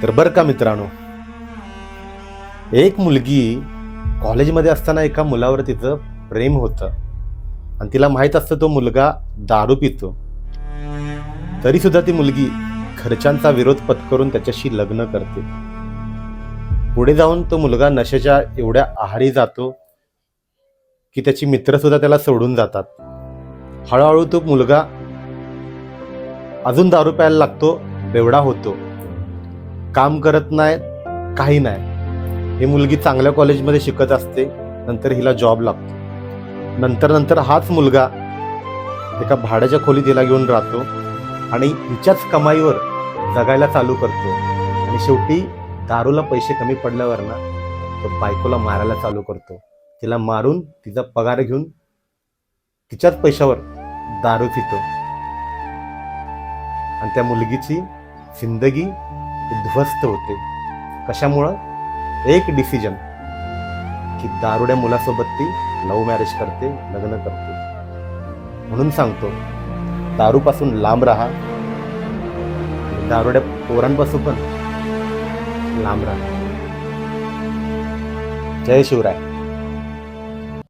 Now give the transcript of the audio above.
तर बरं का मित्रांनो, एक मुलगी कॉलेजमध्ये असताना एका मुलावर तिचं प्रेम होतं आणि तिला माहित असतं तो मुलगा दारू पितो. तरी सुद्धा ती मुलगी घरच्यांचा विरोध पत्करून त्याच्याशी लग्न करते. पुढे जाऊन तो मुलगा नशेच्या एवढ्या आहारी जातो की त्याची मित्र सुद्धा त्याला सोडून जातात. हळूहळू तो मुलगा अजून दारू प्यायला लागतो, बेवडा होतो, काम करत नाही, काही नाही. ही मुलगी चांगल्या कॉलेजमध्ये शिकत असते, नंतर हिला जॉब लागतो. नंतर हाच मुलगा एका भाड्याच्या खोलीत हिला घेऊन राहतो आणि हिच्याच कमाईवर जगायला चालू करतो. आणि शेवटी दारूला पैसे कमी पडल्यावर ना तो बायकोला मारायला चालू करतो. तिला मारून तिचा पगार घेऊन तिच्याच पैशावर दारू पितो आणि त्या मुलगीची जिंदगी उद्ध्वस्त होते. कशामुळं? एक डिसिजन की दारुड्या मुलासोबत ती लव्ह मॅरेज करते, लग्न करते. म्हणून सांगतो, दारूपासून लांब राहा, दारुड्या पोरांपासून पण लांब राहा. जय शिवराय.